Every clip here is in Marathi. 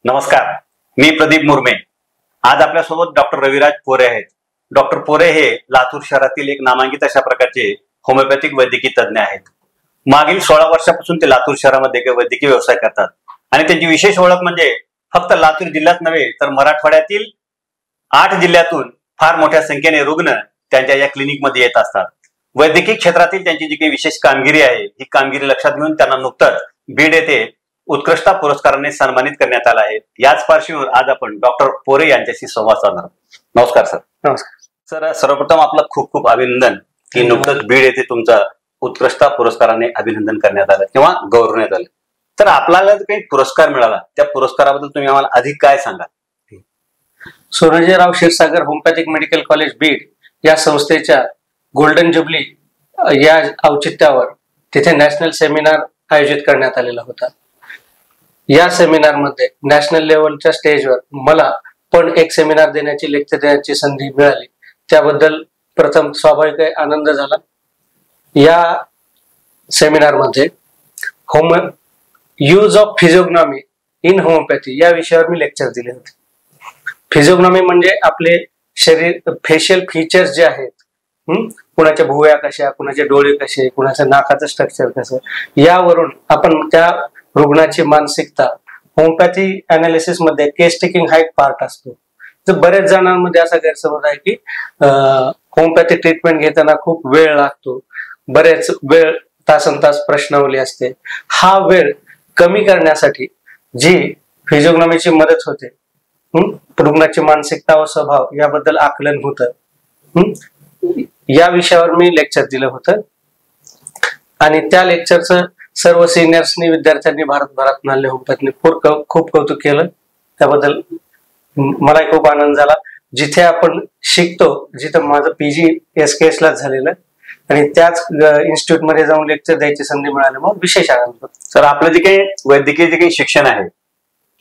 नमस्कार, मी प्रदीप मुर्मे। आज आपल्यासोबत डॉक्टर रविराज पोरे आहेत। डॉक्टर पोरे हे लातूर शहरातील एक नामांकित अशा प्रकारचे होमिओपॅथिक वैद्यकीय तज्ञ आहेत। मागील 16 वर्षापासून ते लातूर शहरामध्ये वैद्यकीय व्यवसाय करतात आणि त्यांची विशेष ओळख म्हणजे फक्त लातूर जिल्ह्यात नव्हे तर मराठवाड्यातील 8 जिल्ह्यातून फार मोठ्या संख्येने रुग्ण त्यांच्या या क्लिनिकमध्ये येत असतात। वैद्यकीय क्षेत्रातील त्यांची जी काही विशेश कामगिरी आहे ही कामगिरी लक्षात घेऊन त्यांना नुकतंच बीड येथे उत्कृष्टता पुरस्काराने सन्मानित करण्यात आला आहे। याच पार्श्वभूमीवर आज आपण डॉक्टर पोरे यांच्याशी संवाद साधणार आहोत। नमस्कार सर। नमस्कार सर, सर्वप्रथम आपलं खूप खूप अभिनंदन की नुकतंच बीड येथे तुमचा उत्कृष्टता पुरस्काराने अभिनंदन करण्यात आलं किंवा गौरवण्यात आलं। तर आपल्याला काही पुरस्कार मिळाला, त्या पुरस्काराबद्दल तुम्ही आम्हाला अधिक काय सांगाल? Sonajirao Kshirsagar homeopathic medical college Beed या संस्थेच्या गोल्डन जुबली या औचित्यावर तिथे नॅशनल सेमिनार आयोजित करण्यात आलेला होता। या सेमिनार मध्ये नॅशनल लेवलच्या स्टेजवर मला पण एक सेमिनार देण्याची, लेक्चर देण्याची संधी मिळाली। त्याबद्दल प्रथम स्वाभाविक आनंद झाला। या सेमिनार मध्ये यूज ऑफ फिजिओग्नॉमी इन होमिओपॅथी या विषयावर मी लेक्चर दिले होते। फिजिओग्नॉमी म्हणजे आपले शरीर फेशियल फीचर्स जे आहेत, कुणाच्या भुवया कशा, कुणाचे डोळे कसे, कुणाच्या नाकाचं स्ट्रक्चर कसं, यावरून आपण त्या रुग्णाची मानसिकता, होमिओपॅथी अनालिसिस मध्ये केस टेकिंग हा एक पार्ट असतो। तर बऱ्याच जणांमध्ये असा गैरसमज आहे की होमिओपॅथी ट्रीटमेंट घेताना खूप वेळ लागतो, बरेच वेळ तासनतास प्रश्नावली असते। हा वेळ कमी करण्यासाठी जी फिजिओग्नॉमीची मदत होते, रुग्णाची मानसिकता व स्वभाव याबद्दल आकलन होतं, या विषयावर मी लेक्चर दिलं होतं आणि त्या लेक्चरचं सर्व सिनियर्सनी, विद्यार्थ्यांनी भारतभरात नाले होमिओपॅथीने खूप कौतुक केलं। त्याबद्दल मलाही खूप आनंद झाला। जिथे आपण शिकतो, जिथे माझं PG SKS लाच झालेलं आणि त्याच इन्स्टिट्यूट मध्ये जाऊन लेक्चर द्यायची संधी मिळाल्यामुळे विशेष आनंद होतो। सर, आपलं जे काही वैद्यकीय जे काही शिक्षण आहे,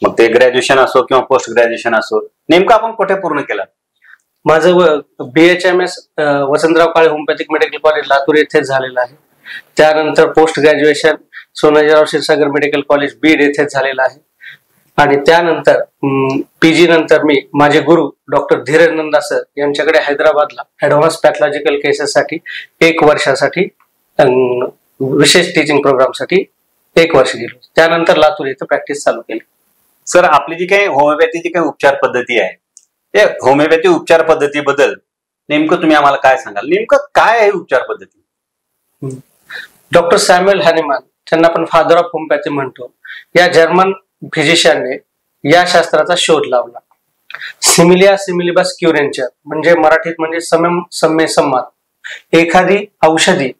मग ते ग्रॅज्युएशन असो किंवा पोस्ट ग्रॅज्युएशन असो, नेमकं आपण कुठे पूर्ण केलं? माझं BHMS Vasantrao Kale homeopathic medical college Latur येथेच झालेलं आहे। त्यानंतर post graduation Sonajirao Kshirsagar medical college Beed येथेच झालेलं आहे आणि त्यानंतर PG नंतर मी माझे गुरु डॉक्टर धीरज नंदासर यांच्याकडे हैदराबादला ऍडव्हान्स पॅथॉलॉजिकल केसेससाठी 1 वर्षासाठी विशेष टीचिंग प्रोग्रामसाठी 1 वर्ष गेलो। त्यानंतर लातूर येथे प्रॅक्टिस चालू केली। सर, आपली जी काही होमिओपॅथीची काही उपचार पद्धती आहे, ते होमिओपॅथी उपचार पद्धतीबद्दल नेमकं तुम्ही आम्हाला काय सांगाल? नेमकं काय आहे उपचार पद्धती? डॉक्टर सॅम्युएल हॅनिमॅन, त्यांना आपण फादर ऑफ होमिओपॅथी म्हणतो, या जर्मन फिजिशियनने या शास्त्राचा शोध लावला। सिमिलिया सिमिलिबस क्युरेंचर म्हणजे मराठीत म्हणजे समम सम्य संवाद। एखादी औषधी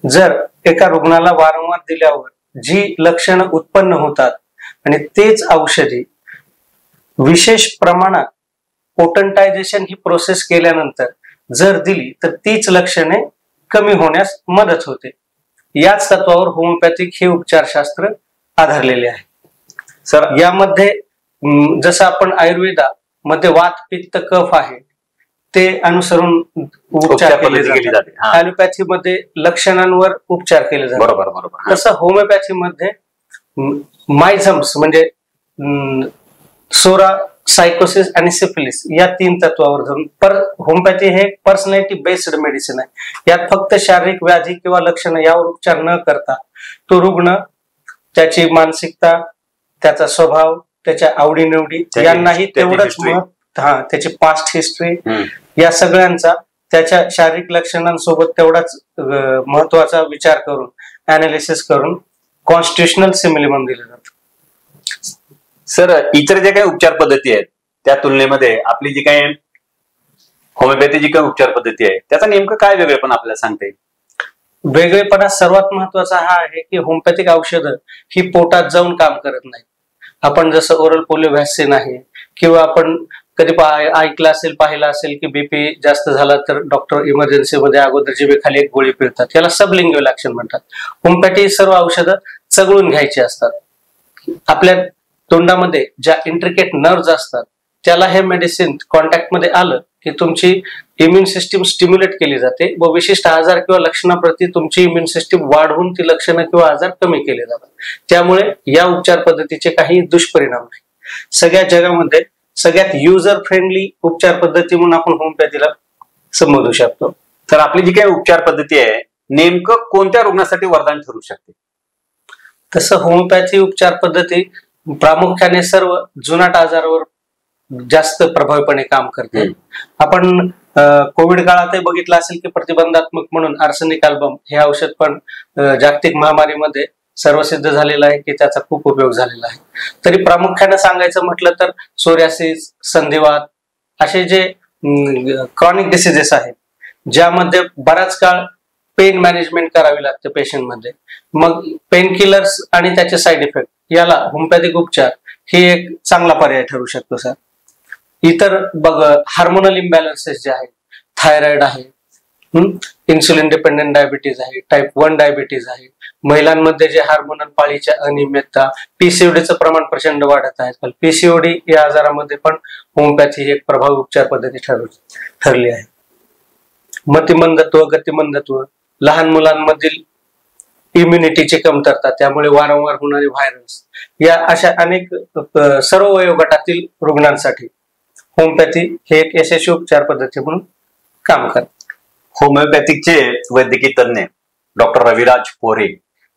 जर एका रुग्णाला वारंवार दिल्यावर जी लक्षणं उत्पन्न होतात आणि तेच औषधी विशेष प्रमाणात पोटंटायझेशन ही प्रोसेस केल्यानंतर जर दिली तर तीच लक्षणे कमी होण्यास मदत होते। याच तत्वावर होमिओपॅथिक हे उपचारशास्त्र आधारलेले आहे। सर, यामध्ये जसं आपण आयुर्वेदामध्ये वात पित्त कफ आहे ते अनुसरून उपचार केले जातात, ॲलोपॅथी मध्ये लक्षणांवर उपचार केले जातात, बरोबर। तसं होमिओपॅथी मध्ये मायझम्स म्हणजे सोरा, सायकोसिस आणि सिफिलिस या 3 तत्वावर धरून होमिओपॅथी हे पर्सनॅलिटी बेस्ड मेडिसिन आहे। यात फक्त शारीरिक व्याधी किंवा लक्षण यावर उपचार न करता तो रुग्ण, त्याची मानसिकता, त्याचा स्वभाव, त्याच्या आवडीनिवडी यांनाही तेवढंच त्याची पास्ट हिस्ट्री या सगळ्यांचा त्याच्या शारीरिक लक्षणांसोबत तेवढाच महत्वाचा विचार करून अनालिसिस करून कॉन्स्टिट्युशनल सिमिलिमम दिलं जातं। सर, इतर जे काही उपचार पद्धती आहेत त्या तुलनेमध्ये आपली जी काही होमिओपॅथी जी काही उपचार पद्धती आहे त्याचा नेमकं काय वेगळेपण आपल्याला सांगता येईल? वेगळेपणा सर्वात महत्वाचा हा आहे की होमिओपॅथिक औषधं ही पोटात जाऊन काम करत नाहीत। आपण जसं ओरल पोलिओ व्हॅक्सिन आहे किंवा आपण कधी ऐकलं असेल, पाहिलं असेल की BP जास्त झाला तर डॉक्टर इमर्जन्सी मध्ये अगोदर जिभेखाली एक गोळी पिळतात, याला सबलिंग्युअल ऍक्शन म्हणतात। होमिओपॅथी सर्व औषधं चघळून घ्यायची असतात। आपल्या तोंडामध्ये ज्या इंट्रिकेट नर्व्स असतात त्याला हे मेडिसिन कॉन्टॅक्ट मध्ये आलं की तुमची इम्युन सिस्टीम स्टिम्युलेट केली जाते व विशिष्ट आजार किंवा लक्षणाप्रती तुमची इम्युन सिस्टीम वाढवून ती लक्षणं किंवा आजार कमी केले जातात। त्यामुळे या उपचार पद्धतीचे काही दुष्परिणाम नाही। सगळ्या जगामध्ये सगळ्यात युजर फ्रेंडली उपचार पद्धती म्हणून आपण होमिओपॅथीला संबोधू शकतो. तर आपली जी काही उपचार पद्धती आहे नेमकं कोणत्या रुग्णासाठी वरदान ठरू शकते? तसं होमिओपॅथी उपचार पद्धती प्रामुख्याने सर्व जुनाट आजारावर जास्त प्रभावीपणे काम करते. आपण कोविड काळातही बघितलं असेल की प्रतिबंधात्मक म्हणून आर्सेनिक अल्बम हे औषध पण जागतिक महामारीमध्ये सर्वसिद्ध झालेलं आहे की त्याचा खूप उपयोग झालेला आहे. तरी प्रामुख्याने सांगायचं म्हटलं तर सोरियासिस, संधिवात असे जे क्रॉनिक डिसीजेस आहेत ज्यामध्ये बराच काळ पेन मॅनेजमेंट करावी लागते पेशंटमध्ये, मग पेन किलर्स आणि त्याचे साईड इफेक्ट याला होमिओपॅथिक उपचार ही एक चांगला पर्याय ठरू शकतो सर. इतर हार्मोनल इम्बॅलन्सेस जे आहेत, थायरॉइड आहे, इन्सुलिन डिपेंडंट डायबिटीज आहे, टाईप 1 डायबिटीज आहे, महिलांमध्ये जे हार्मोनल पाळीच्या अनियमितता, पीसीओडीचं प्रमाण प्रचंड वाढत आहे. पीसीओडी या आजारामध्ये पण होमिओपॅथी ही एक प्रभावी उपचार पद्धती ठरली आहे. मतिमंदत्व, गतिमंदत्व, लहान मुलांमधील इम्युनिटीची कमतरता, त्यामुळे वारंवार होणारे व्हायरस, या अशा अनेक सर्व वयोगटातील रुग्णांसाठी होमिओपॅथी हे एक यशस्वी उपचार पद्धती म्हणून काम करते. होमिओपॅथिकचे वैद्यकीय तज्ञ डॉक्टर रविराज पोरे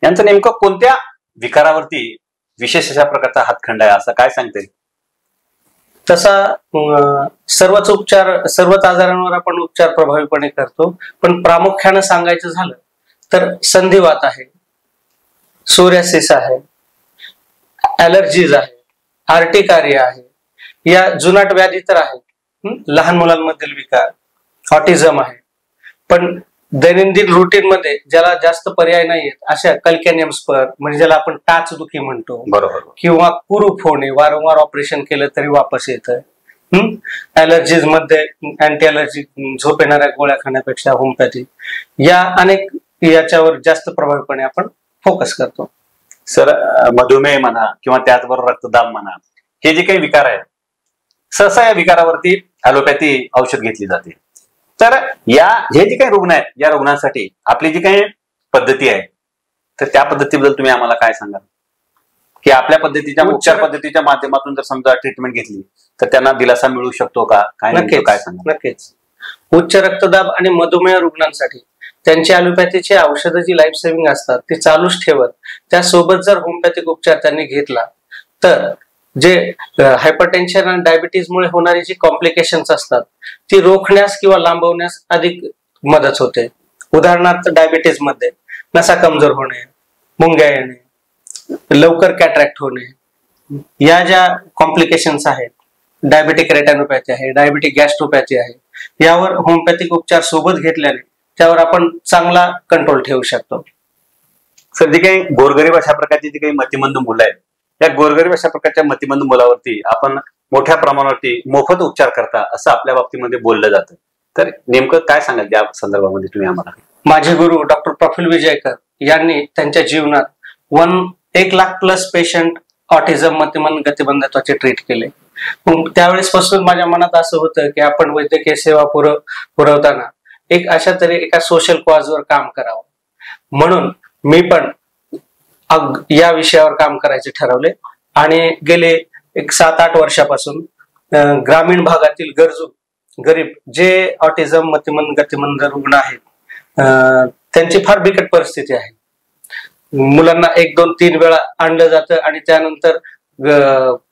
यांचं नेमकं कोणत्या विकारावरती विशेष अशा प्रकारचा हातखंड आहे असं काय सांगता येईल? तसा सर्वच आजारांवर आपण उपचार प्रभावीपणे करतो, पण प्रामुख्याने सांगायचं झालं तर संधिवात आहे, सोरियासिस आहे, ॲलर्जीज आहे, आर्टिकारिया आहे, या जुनाट व्याधी तर आहेत, लहान मुलांमधील विकार, ऑटिझम आहे. पण दैनंदिन रुटीन मध्ये ज्याला जास्त पर्याय नाहीयेत अशा कल्कॅनियम स्पर म्हणजे ज्याला आपण टाचदुखी म्हणतो, बरोबर, किंवा कुरूप होणे, वारंवार ऑपरेशन केलं तरी वापस येतं. ॲलर्जीज मध्ये अँटी ॲलर्जी झोप येणाऱ्या गोळ्या खाण्यापेक्षा होमिओपॅथी या अनेक याच्यावर जास्त प्रभावीपणे आपण फोकस करतो. सर, मधुमेह म्हणा किंवा त्याचबरोबर रक्तदाब म्हणा, हे जे काही विकार आहेत सहसा या विकारावरती ॲलोपॅथी औषध घेतली जाते. तर हे जे काही रुग्ण आहेत या रुग्णांसाठी आपली जी काही पद्धती आहे तर त्या पद्धतीबद्दल तुम्ही आम्हाला काय सांगाल की आपल्या पद्धतीच्या उपचार पद्धतीच्या माध्यमातून जर समजा ट्रीटमेंट घेतली तर त्यांना दिलासा मिळू शकतो का? काय सांगा? नक्कीच. उच्च रक्तदाब आणि मधुमेह रुग्णांसाठी त्यांची ॲलोपॅथीची औषधं जी लाईफ सेव्हिंग असतात ती चालूच ठेवत त्यासोबत जर होमिओपॅथिक उपचार त्यांनी घेतला तर जे हायपरटेन्शन आणि डायबिटीजमुळे होणारी जी कॉम्प्लिकेशन्स असतात ती रोखण्यास किंवा लांबवण्यास अधिक मदत होते. उदाहरणार्थ डायबिटीज मध्ये नसा कमजोर होणे, मुंग्या येणे, लवकर कॅटरॅक्ट होणे, या ज्या कॉम्प्लिकेशन्स आहेत, डायबेटिक रेटॅनोपॅथी आहे, डायबेटिक गॅस्ट्रोपॅथी आहे, यावर होमिओपॅथिक उपचार सोबत घेतल्याने त्यावर आपण चांगला कंट्रोल ठेवू शकतो. सर, जी काही गोरगरीब अशा प्रकारची जी काही मतिमंद मुलं आहेत या गोरगरीब अशा प्रकारच्या मतिमंद मुलावरती आपण मोठ्या प्रमाणावरती मोफत उपचार करता असं आपल्या बाबतीमध्ये बोललं जातं. तर नेमकं काय सांगाल या संदर्भामध्ये तुम्ही आम्हाला? माझे गुरु डॉक्टर प्रफुल्ल विजयकर यांनी त्यांच्या जीवनात 1 लाख प्लस पेशंट ऑटिझम, मतिमंद, गतिमंदत्वाचे ट्रीट केले. त्यावेळेस पासून माझ्या मनात असं होतं की आपण वैद्यकीय सेवा पुरवताना एका सोशल कॉजवर काम करावं. म्हणून मी पण या विषयावर काम करायचे ठरवले आणि गेले 7-8 वर्षापासून ग्रामीण भागातील गरीब जे ऑटिझम, मतिमंद, गतिमंद रुग्ण आहेत त्यांची फार बिकट परिस्थिती आहे. मुलांना 1, 2, 3 वेळा आणलं जातं आणि त्यानंतर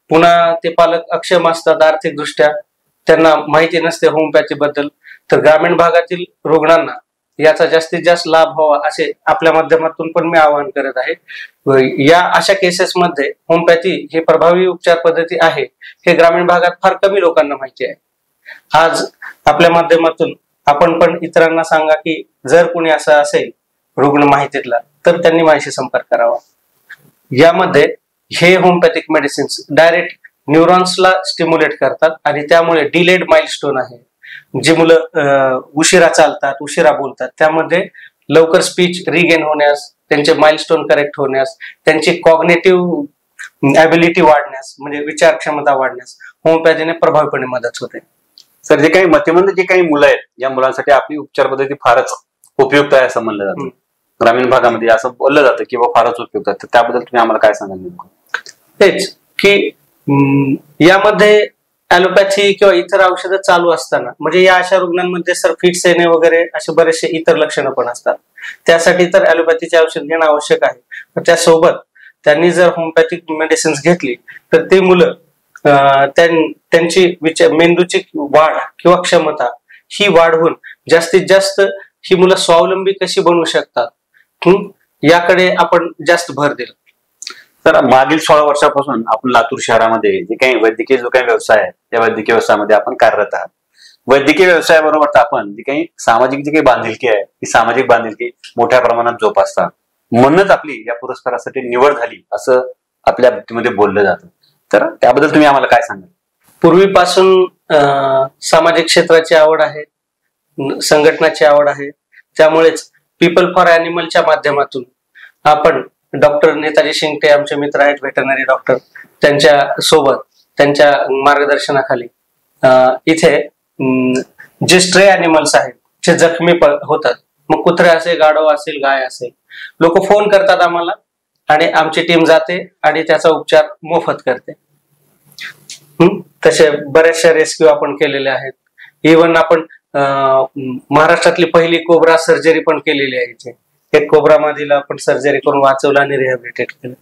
पुन्हा ते पालक अक्षम असतात आर्थिकदृष्ट्या, त्यांना माहिती नसते होमिओपॅथी बद्दल. तर ग्रामीण भागातील रुग्णांना याचा जास्तीत जास्त लाभ व्हावा असे आपल्या माध्यमातून पण मी आवाहन करत आहे. या अशा केसेसमध्ये होमिओपॅथी ही प्रभावी उपचार पद्धती आहे हे ग्रामीण भागात फार कमी लोकांना माहिती आहे. आज आपल्या माध्यमातून आपण पण इतरांना सांगा की जर कोणी असं असेल रुग्ण माहितीतला तर त्यांनी माझ्याशी संपर्क करावा. यामध्ये हे होमिओपॅथिक मेडिसिन्स डायरेक्ट न्यूरॉन्सला स्टिम्युलेट करतात आणि त्यामुळे डिलेड माइलस्टोन आहे, जी मुलं उशिरा चालतात, उशिरा बोलतात, त्यामध्ये लवकर स्पीच रिगेन होण्यास, त्यांचे माइलस्टोन करेक्ट होण्यास, त्यांची कॉग्नेटिव्ह ॲबिलिटी वाढण्यास म्हणजे विचार क्षमता वाढण्यास होमिओपॅथीने प्रभावीपणे मदत होते. सर, जे काही मतिमंद जे काही मुलं आहेत या मुलांसाठी आपली उपचार पद्धती फारच उपयुक्त आहे असं म्हणलं जातं. ग्रामीण भागामध्ये असं बोललं जातं की फारच उपयुक्त आहे. तर त्याबद्दल तुम्ही आम्हाला काय सांगाल? तेच की यामध्ये ॲलोपॅथी किंवा इतर औषधं चालू असताना म्हणजे या अशा रुग्णांमध्ये सर फिट्स येणे वगैरे असे बरेचसे इतर लक्षणं पण असतात. त्यासाठी तर ॲलोपॅथीचे औषध घेणं आवश्यक आहे. पण त्यासोबत त्यांनी जर होमिओपॅथिक मेडिसिन्स घेतली तर ते मुलं त्यांची मेंदूची वाढ किंवा क्षमता ही वाढवून जास्तीत जास्त ही मुलं स्वावलंबी कशी बनवू शकतात याकडे आपण जास्त भर दिला. तर मागील 16 वर्षापासून आपण लातूर शहरामध्ये जे काही वैद्यकीय जो काही व्यवसाय आहे त्या वैद्यकीय व्यवसायामध्ये आपण कार्यरत आहात. वैद्यकीय व्यवसायाबरोबर आपण जी काही सामाजिक जी काही बांधिलकी आहे ती सामाजिक बांधिलकी मोठ्या प्रमाणात जोपासता. म्हणूनच आपली या पुरस्कारासाठी निवड झाली असं आपल्या बाबतीमध्ये बोललं जातं. तर त्याबद्दल तुम्ही आम्हाला काय सांगाल? पूर्वीपासून सामाजिक क्षेत्राची आवड आहे, संघटनाची आवड आहे. त्यामुळेच पीपल फॉर ॲनिमलच्या माध्यमातून आपण डॉक्टर नेताजी शिंगटे आमचे मित्र आहेत, व्हेटरनरी डॉक्टर, त्यांच्या सोबत त्यांच्या मार्गदर्शनाखाली इथे जे स्ट्रे ॲनिमल्स आहेत जे जखमी होतात, मग कुत्रे असेल, गाढव असेल, गाय असेल, लोक फोन करतात आम्हाला आणि आमची टीम जाते आणि त्याचा उपचार मोफत करते. तसे बरेचशा रेस्क्यू आपण केलेले आहेत. इव्हन आपण महाराष्ट्रातली पहिली कोब्रा सर्जरी पण केलेली आहे इथे. एक कोब्रा मादीला आपण सर्जरी करून वाचवलं आणि रिहॅबिलिटेट केलं.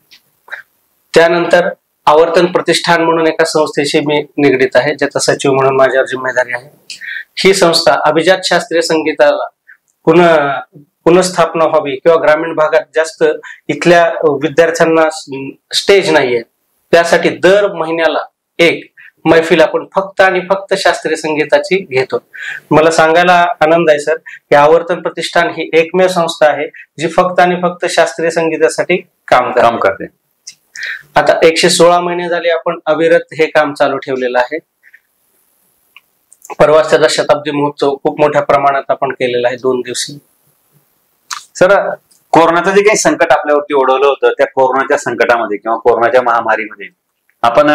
त्यानंतर आवर्तन प्रतिष्ठान म्हणून एका संस्थेशी मी निगडीत आहे, ज्याचा सचिव म्हणून माझ्यावर जिम्मेदारी आहे. ही संस्था अभिजात शास्त्रीय संगीताला पुनर्स्थापना व्हावी किंवा ग्रामीण भागात जास्त इथल्या विद्यार्थ्यांना स्टेज नाहीये, त्यासाठी दर महिन्याला एक मैफिल आपण फक्त आणि फक्त शास्त्रीय संगीताची घेतो. मला सांगायला आनंद आहे सर की आवर्तन प्रतिष्ठान ही एकमेव संस्था आहे जी फक्त आणि फक्त शास्त्रीय संगीतासाठी काम करते. आता 116 महिने झाले आपण अविरत हे काम चालू ठेवलेलं आहे. परवाच त्याचा शताब्दी महोत्सव खूप मोठ्या प्रमाणात आपण केलेला आहे 2 दिवशी. सर, कोरोनाचं जे काही संकट आपल्यावरती ओढवलं होतं त्या कोरोनाच्या संकटामध्ये किंवा कोरोनाच्या महामारीमध्ये आपण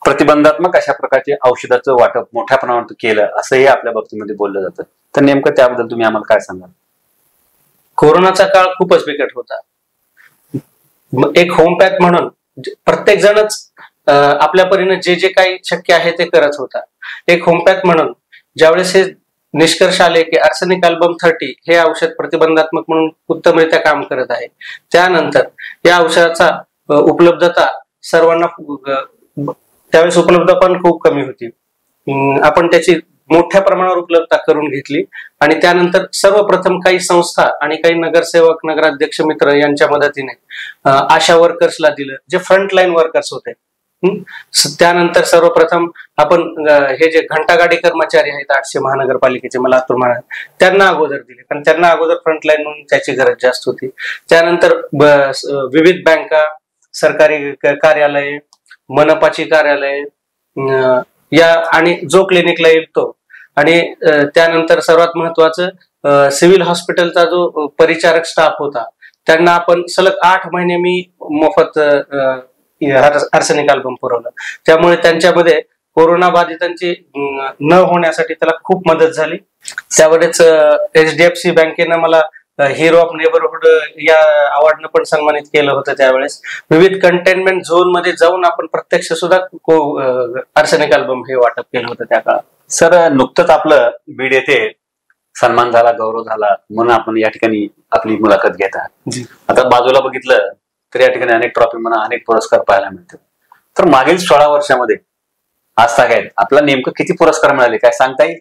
प्रतिबंधात्मक अशा प्रकारचे औषधाचं वाटप मोठ्या प्रमाणात केलं असंही आपल्या बाबतीमध्ये बोललं जातं. तर नेमकं त्याबद्दल तुम्ही आम्हाला काय सांगाल? कोरोनाचा काळ खूपच बिकट होता. एक होमपॅथ म्हणून प्रत्येक जणच आपल्या परीने जे जे काही शक्य आहे ते करत होता. एक होमपॅथ म्हणून ज्यावेळेस हे निष्कर्ष आले की आर्सेनिक अल्बम 30 हे औषध प्रतिबंधात्मक म्हणून उत्तमरित्या काम करत आहे, त्यानंतर या औषधाचा उपलब्धता सर्वांना त्यावेळेस उपलब्धता पण खूप कमी होती. आपण त्याची मोठ्या प्रमाणावर उपलब्धता करून घेतली आणि त्यानंतर सर्वप्रथम काही संस्था आणि काही नगरसेवक, नगराध्यक्ष मित्र यांच्या मदतीने आशा वर्कर्सला दिलं, जे फ्रंटलाईन वर्कर्स होते. त्यानंतर सर्वप्रथम आपण हे जे घंटागाडी कर्मचारी आहेत 800 महानगरपालिकेचे, मला लातूर महानगर, त्यांना अगोदर दिले, कारण त्यांना अगोदर फ्रंटलाईन म्हणून त्याची गरज जास्त होती. त्यानंतर विविध बँका, सरकारी कार्यालय, मनपाची कार्यालय या आणि जो क्लिनिकला येईल तो, आणि त्यानंतर सर्वात महत्वाचं सिव्हिल हॉस्पिटलचा जो परिचारक स्टाफ होता त्यांना आपण सलग 8 महिने मी मोफत आर्सेनिक अल्बम पुरवलं. त्यामुळे त्यांच्यामध्ये कोरोना बाधितांची न होण्यासाठी त्याला खूप मदत झाली. त्यावेळेस HDFC बँकेनं मला हिरो ऑफ नेबरहुड या अवॉर्डनं पण सन्मानित केलं होतं. त्यावेळेस विविध कंटेनमेंट झोन मध्ये जाऊन आपण प्रत्यक्ष सुद्धा आर्सेनिक अल्बम हे वाटप केलं होतं त्या काळात. सर, नुकतंच आपलं बीड येथे सन्मान झाला, गौरव झाला, म्हणून आपण या ठिकाणी आपली मुलाखत घेत आहात. आता बाजूला बघितलं तर या ठिकाणी अनेक ट्रॉफी म्हणा, अनेक पुरस्कार पाहायला मिळतात. तर मागील 16 वर्षामध्ये आज सांगायत आपला नेमकं किती पुरस्कार मिळाले, काय सांगता येईल?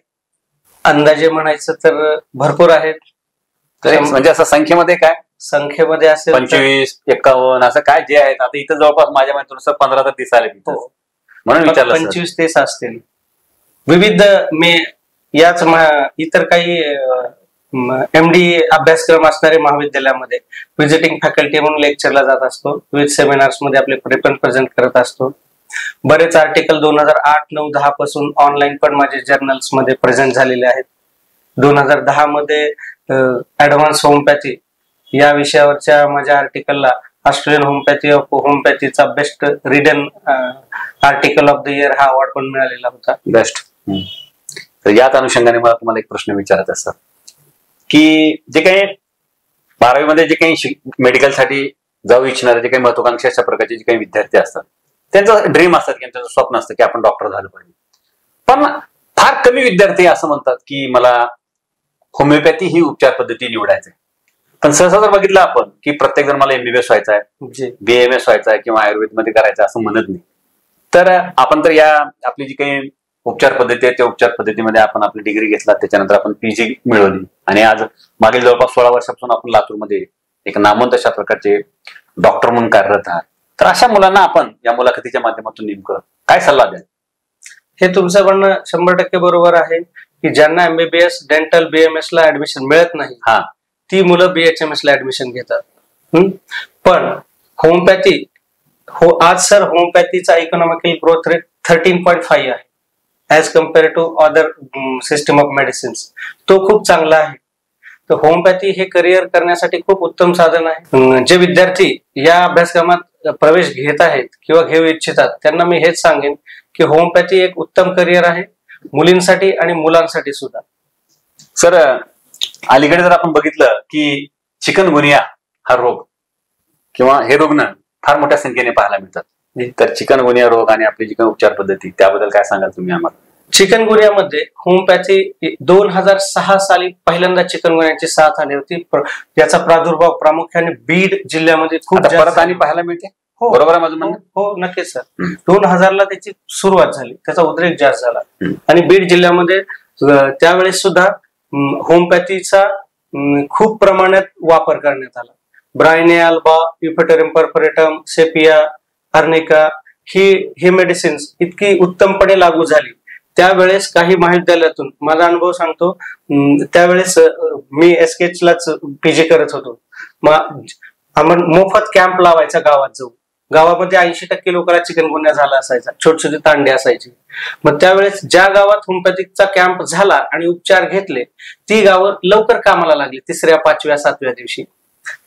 अंदाजे म्हणायचं तर भरपूर आहेत. म्हणजे असं संख्येमध्ये काय? संख्येमध्ये असेल 25, 51 असं काय जे आहेत. आता इथं जवळपास माझ्या माहितीनुसार 15 तर 30 आले म्हणून विचारलं. 25-30 असतील. विविध याच इतर काही MD अभ्यासक्रम असणारे महाविद्यालयामध्ये व्हिजिटिंग फॅकल्टी म्हणून लेक्चरला जात असतो. विविध सेमिनार्स मध्ये आपले पेपर प्रेझेंट करत असतो. बरेच आर्टिकल 2008, 9, 10 पासून ऑनलाईन पण माझे जर्नल्स मध्ये प्रेझेंट झालेले आहेत. 2010 मध्ये ऍडव्हान्स होमपॅथी या विषयावरच्या माझ्या आर्टिकलला ऑस्ट्रेलियन होमपॅथीचा best read article of the year हा अवॉर्ड पण मिळालेला होता. बेस्ट. तर याच अनुषंगाने मला तुम्हाला एक प्रश्न विचारायचा असतात की जे काही 12वी मध्ये जे काही मेडिकल साठी जाऊ इच्छिणारे जे काही महत्वाकांक्षी अशा प्रकारचे जे काही विद्यार्थी असतात त्यांचं ड्रीम असतात की त्यांचं स्वप्न असतं की आपण डॉक्टर झालं पाहिजे. पण फार कमी विद्यार्थी असं म्हणतात की मला होमिओपॅथी ही उपचार पद्धती निवडायची. पण सहसा जर बघितलं आपण की प्रत्येक जण मला MBBS व्हायचा आहे, BAMS व्हायचा आहे किंवा आयुर्वेदमध्ये करायचं असं म्हणत नाही. तर आपण तर या आपली जी काही उपचार पद्धती आहे त्या उपचार पद्धतीमध्ये आपण आपली डिग्री घेतला, त्याच्यानंतर आपण PG मिळवली आणि आज मागील जवळपास 16 वर्षापासून आपण लातूरमध्ये एक नामवंत अशा प्रकारचे डॉक्टर म्हणून कार्यरत आहात. तर अशा मुलांना आपण या मुलाखतीच्या माध्यमातून नेमकं काय सल्ला द्याल? हे तुमचं म्हणणं 100% बरोबर आहे की ज्यांना MBBS डेंटल BMS ला ऍडमिशन मिळत नाही ती मुलं BHMS ला ऍडमिशन घेतात. पण होमिओपॅथी आज सर होमिओपॅथीचा इकॉनॉमिकल ग्रोथ रेट 13.5 आहे as compare to other system of medicines. तो खूप चांगला आहे. तर होमिओपॅथी हे करिअर करण्यासाठी खूप उत्तम साधन आहे. जे विद्यार्थी या अभ्यासक्रमात प्रवेश घेत आहेत किंवा घेऊ इच्छितात त्यांना मी हेच सांगेन की होमिओपॅथी एक उत्तम करिअर आहे मुलींसाठी आणि मुलांसाठी सुद्धा. सर अलीकडे जर आपण बघितलं की चिकनगुनिया हा रोग किंवा हे रुग्ण फार मोठ्या संख्येने पाहायला मिळतात. तर चिकनगुनिया रोग आणि आपली जी काही उपचार पद्धती त्याबद्दल काय सांगाल तुम्ही आम्हाला? चिकनगुनियामध्ये होमिओपॅथी 2006 साली पहिल्यांदा चिकनगुनियाची साथ आली होती. याचा प्रादुर्भाव प्रामुख्याने बीड जिल्ह्यामध्ये खूप परत आणि पाहायला मिळते. हो बरोबर आहे माझं म्हणणं? हो नक्कीच सर. 2000 ला त्याची सुरुवात झाली, त्याचा उद्रेक जास्त झाला आणि बीड जिल्ह्यामध्ये त्यावेळेस सुद्धा होमिओपॅथीचा खूप प्रमाणात वापर करण्यात आला. Bryonia alba, युफेटोरियम perforatum, sepia, arnica ही मेडिसिन्स इतकी उत्तमपणे लागू झाली. त्यावेळेस काही महाविद्यालयातून माझा अनुभव सांगतो. त्यावेळेस मी SKH लाच PG करत होतो. आपण मोफत कॅम्प लावायचा गावात जाऊ. गावामध्ये 80% लोकांना चिकनगुन्या झाला असायचा, छोटी छोटी तांडे असायची. मग त्यावेळेस ज्या गावात होमिओपॅथिकचा कॅम्प झाला आणि उपचार घेतले ती गावं लवकर कामाला लागली 3ऱ्या, 5व्या, 7व्या दिवशी.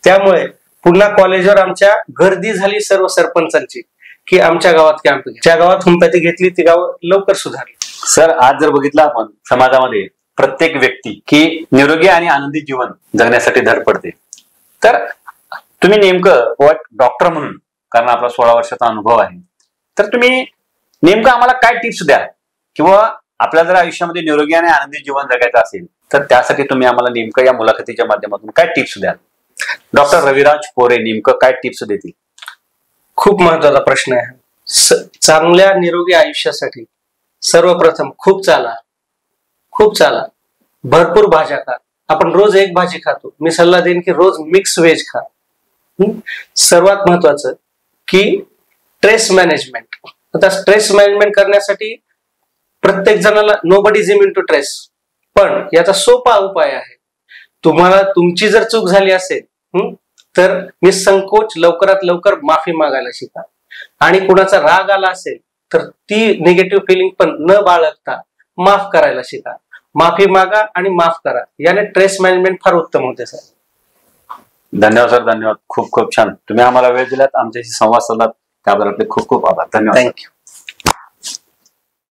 त्यामुळे पुन्हा कॉलेजवर आमच्या गर्दी झाली सर्व सरपंचांची की आमच्या गावात कॅम्प घ्या. ज्या गावात होमिओपॅथी घेतली ती गावं लवकर सुधारली. सर आज जर बघितलं आपण समाजामध्ये प्रत्येक व्यक्ती की निरोगी आणि आनंदी जीवन जगण्यासाठी धडपडते. तर तुम्ही नेमकं डॉक्टर म्हणून, कारण आपला 16 वर्षाचा अनुभव आहे, तर तुम्ही नेमकं आम्हाला काय टिप्स द्याल किंवा आपल्या जर आयुष्यामध्ये निरोगी आणि आनंदी जीवन जगायचं असेल तर त्यासाठी तुम्ही आम्हाला नेमकं या मुलाखतीच्या माध्यमातून काय टिप्स द्याल? डॉक्टर रविराज पोरे नेमकं काय टिप्स देतील? खूप महत्वाचा प्रश्न आहे. चांगल्या निरोगी आयुष्यासाठी सर्वप्रथम खूप चाला, भरपूर भाज्या खा. आपण रोज एक भाजी खातो, मी सल्ला देईन की रोज मिक्स व्हेज खा. सर्वात महत्वाचं की स्ट्रेस मॅनेजमेंट. आता स्ट्रेस मॅनेजमेंट करण्यासाठी प्रत्येक जणाला nobody is immune to stress, पण याचा सोपा उपाय आहे. तुम्हाला तुमची जर चूक झाली असेल तर निसंकोच लवकरात लवकर माफी मागायला शिका. आणि कुणाचा राग आला असेल तर ती निगेटिव्ह फिलिंग पण न बाळगता माफ करायला शिका. माफी मागा आणि माफ करा. याने स्ट्रेस मॅनेजमेंट फार उत्तम होते सर. धन्यवाद सर, धन्यवाद. खूप खूप छान तुम्ही आम्हाला वेळ दिलात, आमच्याशी संवाद साधलात, त्याबद्दल आपले खूप खूप आभार. धन्यवाद. थँक्यू.